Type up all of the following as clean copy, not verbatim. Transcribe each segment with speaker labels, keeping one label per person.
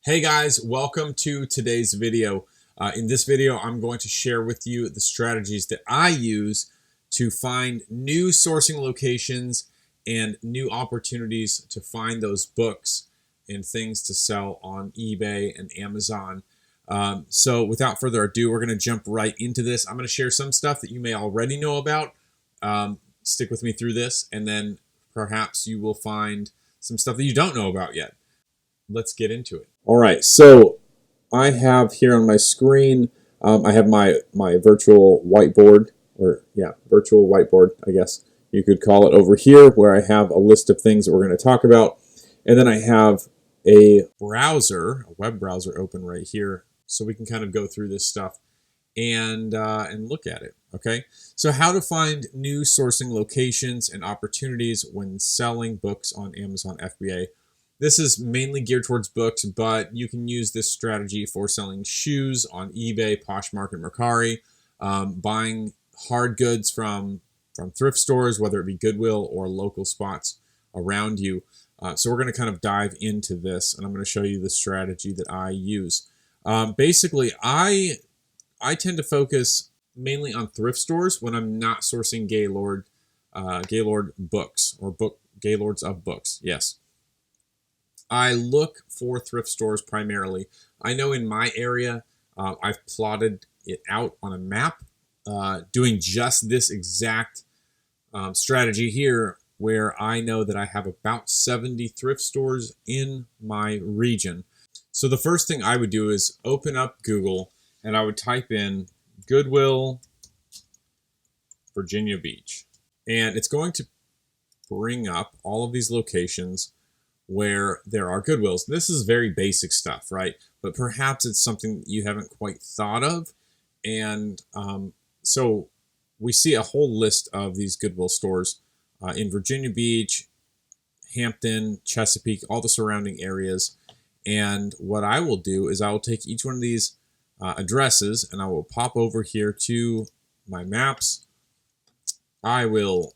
Speaker 1: Hey guys, welcome to today's video. In this video, I'm going to share with you the strategies that I use to find new sourcing locations and new opportunities to find those books and things to sell on eBay and Amazon. So without further ado, we're going to jump right into this. I'm going to share some stuff that you may already know about. Stick with me through this, and then perhaps you will find some stuff that you don't know about yet. Let's get into it. All right, so I have here on my screen, I have my virtual whiteboard, virtual whiteboard, I guess you could call it, over here, where I have a list of things that we're going to talk about. And then I have a web browser open right here, so we can kind of go through this stuff and look at it. Okay, so how to find new sourcing locations and opportunities when selling books on Amazon FBA. This is mainly geared towards books, but you can use this strategy for selling shoes on eBay, Poshmark, and Mercari, buying hard goods from thrift stores, whether it be Goodwill or local spots around you. So we're going to kind of dive into this, and I'm going to show you the strategy that I use. Basically, I tend to focus mainly on thrift stores when I'm not sourcing Gaylord books or Gaylords of books. Yes. I look for thrift stores primarily. I know in my area, I've plotted it out on a map, doing just this exact strategy here, where I know that I have about 70 thrift stores in my region. So the first thing I would do is open up Google, and I would type in Goodwill, Virginia Beach. And it's going to bring up all of these locations where there are Goodwills. This is very basic stuff, right? But perhaps it's something that you haven't quite thought of. And so we see a whole list of these Goodwill stores in Virginia Beach, Hampton, Chesapeake, all the surrounding areas. And what I will do is I will take each one of these addresses, and I will pop over here to my maps. I will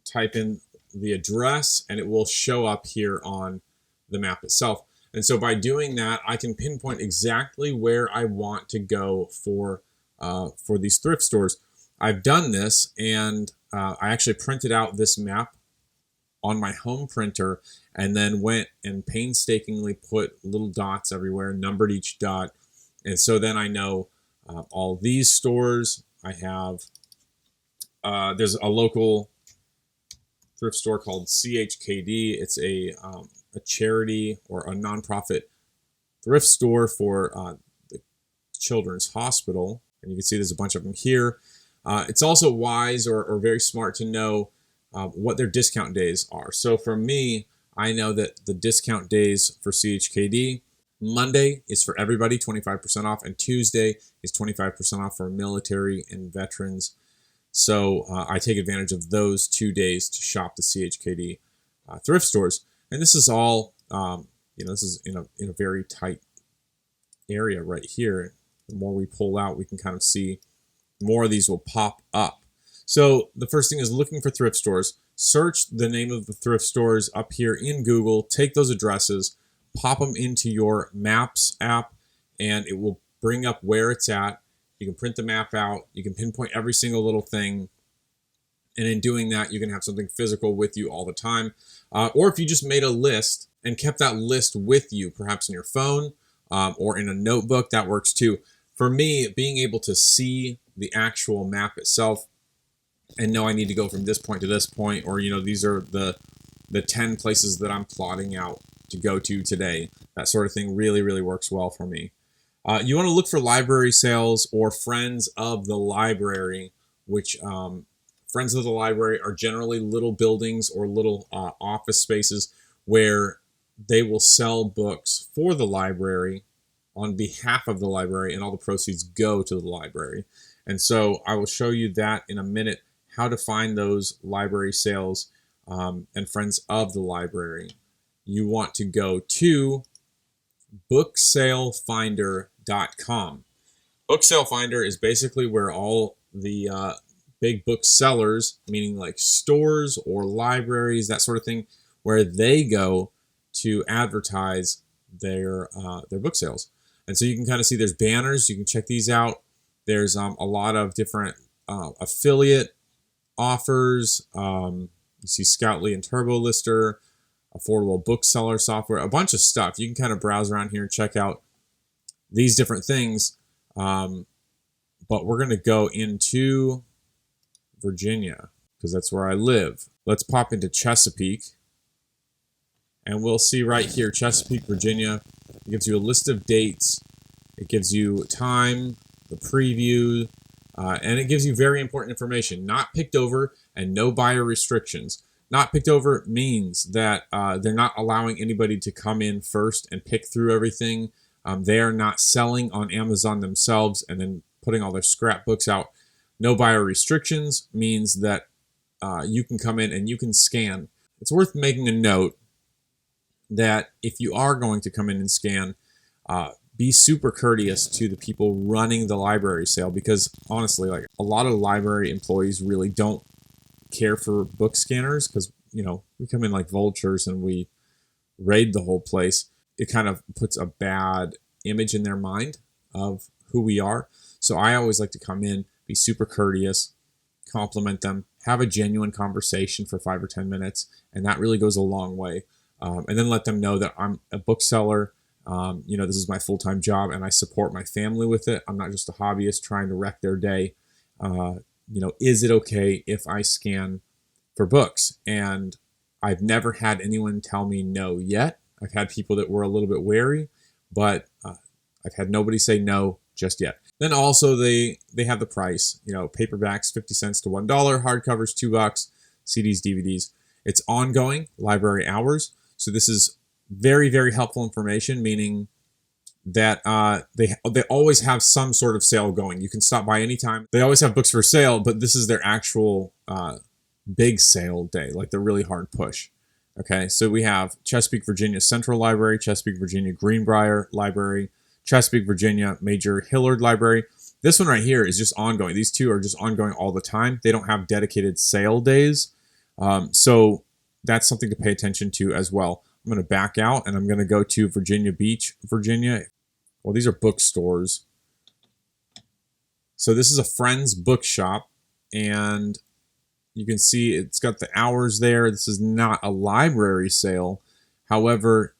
Speaker 1: type in the address, and it will show up here on the map itself. And so by doing that, I can pinpoint exactly where I want to go for these thrift stores. I've done this, and I actually printed out this map on my home printer, and then went and painstakingly put little dots everywhere, numbered each dot. And so then I know all these stores. I have there's a local thrift store called CHKD. It's a charity or a nonprofit thrift store for the Children's Hospital. And you can see there's a bunch of them here. It's also wise or very smart to know what their discount days are. So for me, I know that the discount days for CHKD, Monday is for everybody, 25% off, and Tuesday is 25% off for military and veterans. So I take advantage of those 2 days to shop the CHKD thrift stores. And this is all, this is in a very tight area right here. The more we pull out, we can kind of see more of these will pop up. So the first thing is looking for thrift stores. Search the name of the thrift stores up here in Google. Take those addresses, pop them into your Maps app, and it will bring up where it's at. You can print the map out. You can pinpoint every single little thing. And in doing that, you can have something physical with you all the time. Or if you just made a list and kept that list with you, perhaps in your phone or in a notebook, that works too. For me, being able to see the actual map itself and know I need to go from this point to this point, or, these are the 10 places that I'm plotting out to go to today, that sort of thing really, really works well for me. You want to look for library sales or friends of the library, which friends of the library are generally little buildings or little office spaces where they will sell books for the library on behalf of the library, and all the proceeds go to the library. And so I will show you that in a minute, how to find those library sales and friends of the library. You want to go to booksalefinder.com. Booksale Finder is basically where all the big booksellers, meaning like stores or libraries, that sort of thing, where they go to advertise their book sales. And so you can kind of see there's banners. You can check these out. There's a lot of different affiliate offers. You see Scoutly and Turbo Lister, affordable bookseller software, a bunch of stuff. You can kind of browse around here and check out these different things. But we're going to go into Virginia because that's where I live. Let's pop into Chesapeake. And we'll see right here, Chesapeake, Virginia. It gives you a list of dates. It gives you time, the preview, and it gives you very important information. Not picked over and no buyer restrictions. Not picked over means that they're not allowing anybody to come in first and pick through everything. They are not selling on Amazon themselves and then putting all their scrapbooks out. No buyer restrictions means that you can come in and you can scan. It's worth making a note that if you are going to come in and scan, be super courteous to the people running the library sale, because honestly, like, a lot of library employees really don't care for book scanners because, you know, we come in like vultures and we raid the whole place. It kind of puts a bad image in their mind of who we are. So I always like to come in, be super courteous, compliment them, have a genuine conversation for 5 or 10 minutes, and that really goes a long way. And then let them know that I'm a bookseller. You know, this is my full-time job and I support my family with it. I'm not just a hobbyist trying to wreck their day. You know, is it okay if I scan for books? And I've never had anyone tell me no yet. I've had people that were a little bit wary, but I've had nobody say no just yet. Then also they have the price. You know, paperbacks 50 cents to $1, hardcovers $2, CDs, DVDs. It's ongoing library hours. So this is very, very helpful information, meaning that they always have some sort of sale going. You can stop by anytime. They always have books for sale, but this is their actual big sale day, like the really hard push. Okay, so we have Chesapeake, Virginia Central Library, Chesapeake, Virginia Greenbrier Library, Chesapeake, Virginia Major Hillard Library. This one right here is just ongoing. These two are just ongoing all the time. They don't have dedicated sale days. So that's something to pay attention to as well. I'm going to back out and I'm going to go to Virginia Beach, Virginia. Well, these are bookstores. So this is a Friends bookshop, and you can see it's got the hours there. This is not a library sale. However,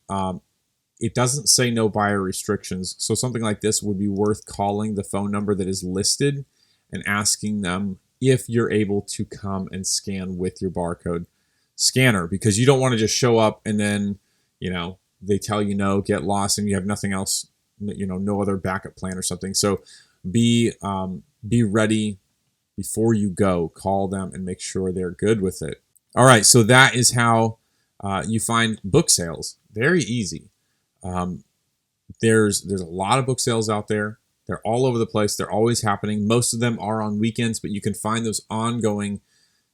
Speaker 1: it doesn't say no buyer restrictions. So something like this would be worth calling the phone number that is listed and asking them if you're able to come and scan with your barcode scanner, because you don't want to just show up and then, you know, they tell you no, get lost, and you have nothing else, you know, no other backup plan or something. So be ready before you go. Call them and make sure they're good with it. All right, so that is how you find book sales. Very easy. There's a lot of book sales out there. They're all over the place. They're always happening. Most of them are on weekends, but you can find those ongoing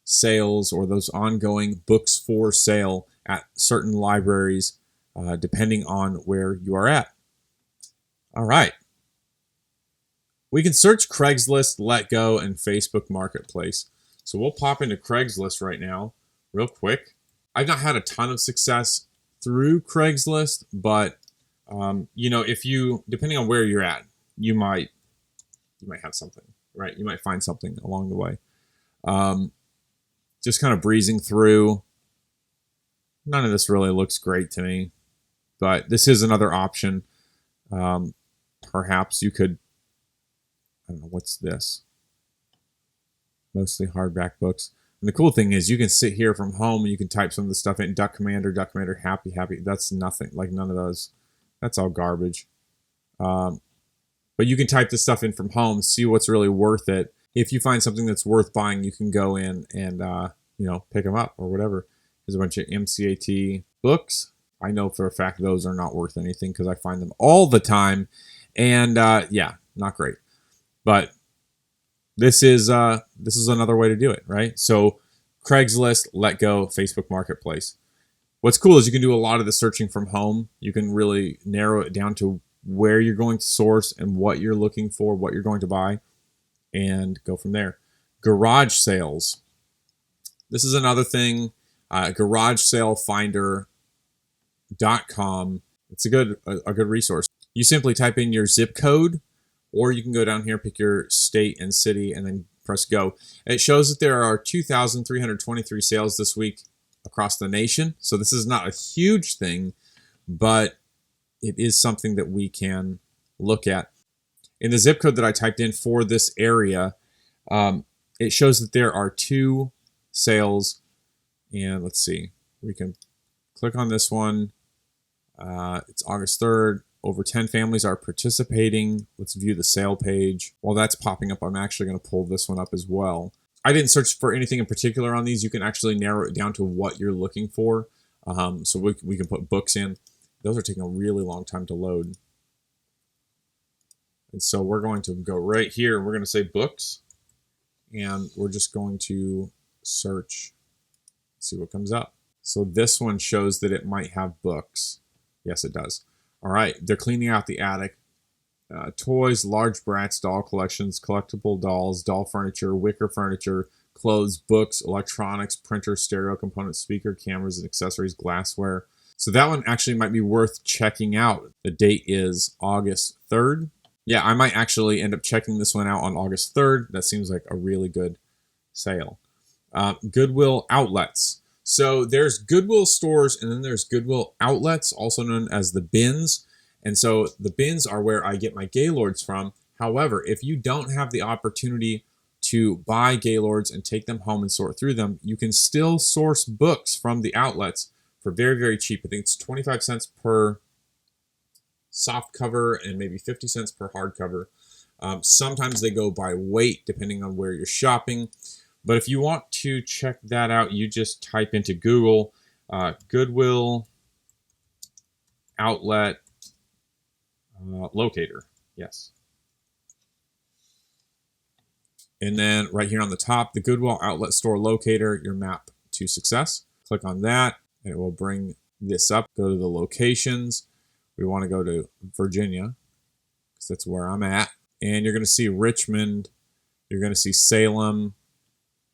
Speaker 1: sales or those ongoing books for sale at certain libraries, depending on where you are at. All right. We can search Craigslist, Letgo, and Facebook Marketplace. So we'll pop into Craigslist right now, real quick. I've not had a ton of success through Craigslist, but you know, if you, depending on where you're at, you might have something, right? You might find something along the way. Just kind of breezing through. None of this really looks great to me, but this is another option. Perhaps you could, I don't know, what's this? Mostly hardback books. And the cool thing is you can sit here from home and you can type some of the stuff in. Duck Commander, happy. That's nothing, like none of those. That's all garbage. But you can type this stuff in from home, see what's really worth it. If you find something that's worth buying, you can go in and, you know, pick them up or whatever. There's a bunch of MCAT books. I know for a fact those are not worth anything because I find them all the time. And yeah, not great. But this is another way to do it, right? So Craigslist, Letgo, Facebook Marketplace. What's cool is you can do a lot of the searching from home. You can really narrow it down to where you're going to source and what you're looking for, what you're going to buy, and go from there. Garage sales. This is another thing. GarageSaleFinder.com It's a good resource. You simply type in your zip code, or you can go down here, pick your state and city, and then press go. It shows that there are 2,323 sales this week across the nation. So this is not a huge thing, but it is something that we can look at. In the zip code that I typed in for this area, it shows that there are 2 sales. And let's see, we can click on this one. It's August 3rd. Over 10 families are participating. Let's view the sale page. While that's popping up, I'm actually going to pull this one up as well. I didn't search for anything in particular on these. You can actually narrow it down to what you're looking for. So we can put books in. Those are taking a really long time to load. And so we're going to go right here. We're going to say books. And we're just going to search, see what comes up. So this one shows that it might have books. Yes, it does. All right, they're cleaning out the attic. Toys, large Bratz doll collections, collectible dolls, doll furniture, wicker furniture, clothes, books, electronics, printer, stereo components, speaker, cameras, and accessories, glassware. So that one actually might be worth checking out. The date is August 3rd. Yeah, I might actually end up checking this one out on August 3rd. That seems like a really good sale. Goodwill outlets. So there's Goodwill stores, and then there's Goodwill outlets, also known as the bins. And so the bins are where I get my Gaylords from. However, if you don't have the opportunity to buy Gaylords and take them home and sort through them, you can still source books from the outlets for very, very cheap. I think it's 25 cents per soft cover and maybe 50 cents per hardcover. Sometimes they go by weight depending on where you're shopping. But if you want to check that out, you just type into Google Goodwill outlet locator. Yes. And then right here on the top, the Goodwill outlet store locator, your map to success. Click on that and it will bring this up. Go to the locations. We want to go to Virginia because that's where I'm at. And you're going to see Richmond. You're going to see Salem.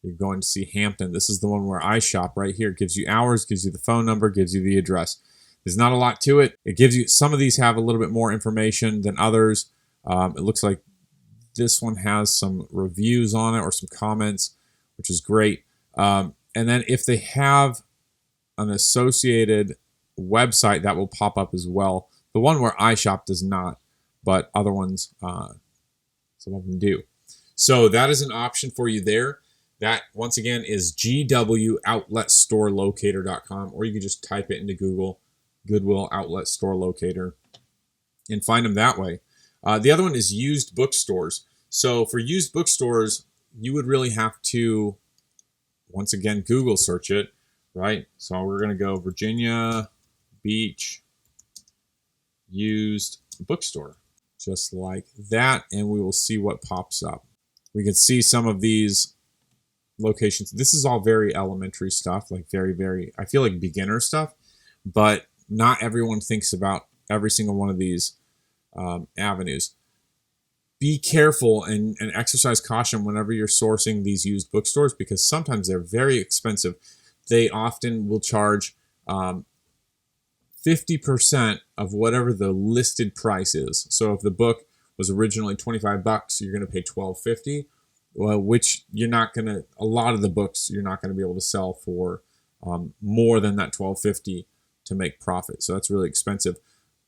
Speaker 1: You're going to see Hampton. This is the one where I shop right here. It gives you hours, gives you the phone number, gives you the address. There's not a lot to it. It gives you, some of these have a little bit more information than others. It looks like this one has some reviews on it or some comments, which is great. And then if they have an associated website, that will pop up as well. The one where I shop does not, but other ones, some of them do. So that is an option for you there. That, once again, is gwoutletstorelocator.com, or you can just type it into Google, Goodwill Outlet Store Locator, and find them that way. The other one is used bookstores. So for used bookstores, you would really have to, once again, Google search it, right? So we're going to go Virginia Beach used bookstore, just like that, and we will see what pops up. We can see some of these locations. This is all very elementary stuff, like very, I feel like beginner stuff, but not everyone thinks about every single one of these avenues. Be careful and exercise caution whenever you're sourcing these used bookstores, because sometimes they're very expensive. They often will charge 50% of whatever the listed price is. So if the book was originally $25, you're going to pay $12.50. Well, which you're not going to, a lot of the books you're not going to be able to sell for more than that $12.50 to make profit. So that's really expensive.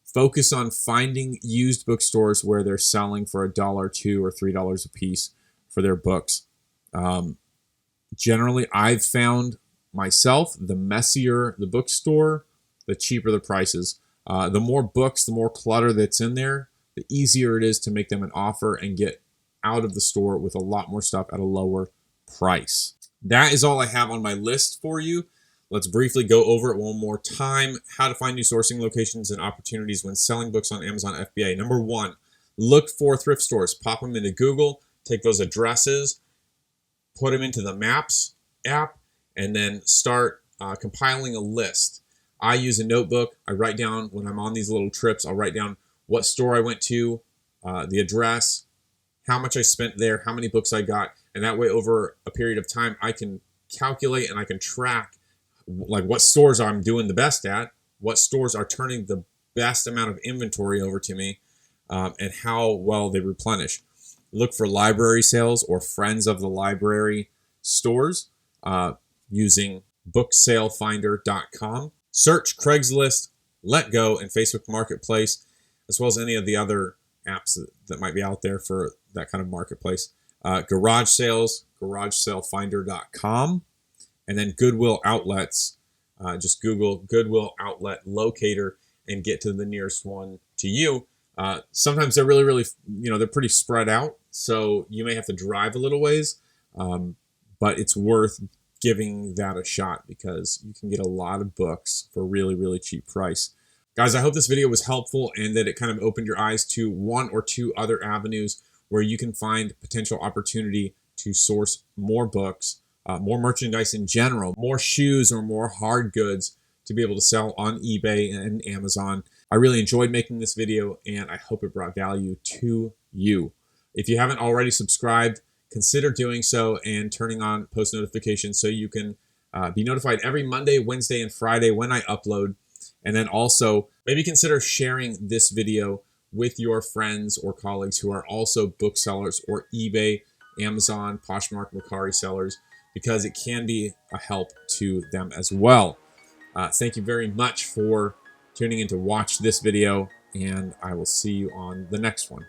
Speaker 1: Focus on finding used bookstores where they're selling for $1, $2, or $3 a piece for their books. Generally, I've found myself, the messier the bookstore, the cheaper the prices. The more books, the more clutter that's in there, the easier it is to make them an offer and get out of the store with a lot more stuff at a lower price. That is all I have on my list for you. Let's briefly go over it one more time. How to find new sourcing locations and opportunities when selling books on Amazon FBA. Number 1, look for thrift stores. Pop them into Google, take those addresses, put them into the Maps app, and then start compiling a list. I use a notebook. I write down, when I'm on these little trips, I'll write down what store I went to, the address, how much I spent there, how many books I got, and that way over a period of time I can calculate and I can track like what stores I'm doing the best at, what stores are turning the best amount of inventory over to me, and how well they replenish. Look for library sales or friends of the library stores using booksalefinder.com. Search Craigslist, Letgo, and Facebook Marketplace, as well as any of the other apps that might be out there for that kind of marketplace. Garage sales, garagesalefinder.com, and then Goodwill outlets. Just Google Goodwill outlet locator and get to the nearest one to you. Sometimes they're really, they're pretty spread out, so you may have to drive a little ways, but it's worth giving that a shot because you can get a lot of books for a really cheap price. Guys, I hope this video was helpful and that it kind of opened your eyes to one or two other avenues where you can find potential opportunity to source more books, more merchandise in general, more shoes or more hard goods to be able to sell on eBay and Amazon. I really enjoyed making this video and I hope it brought value to you. If you haven't already subscribed, consider doing so and turning on post notifications so you can be notified every Monday, Wednesday, and Friday when I upload. And then also maybe consider sharing this video with your friends or colleagues who are also booksellers or eBay, Amazon, Poshmark, Mercari sellers, because it can be a help to them as well. Thank you very much for tuning in to watch this video, and I will see you on the next one.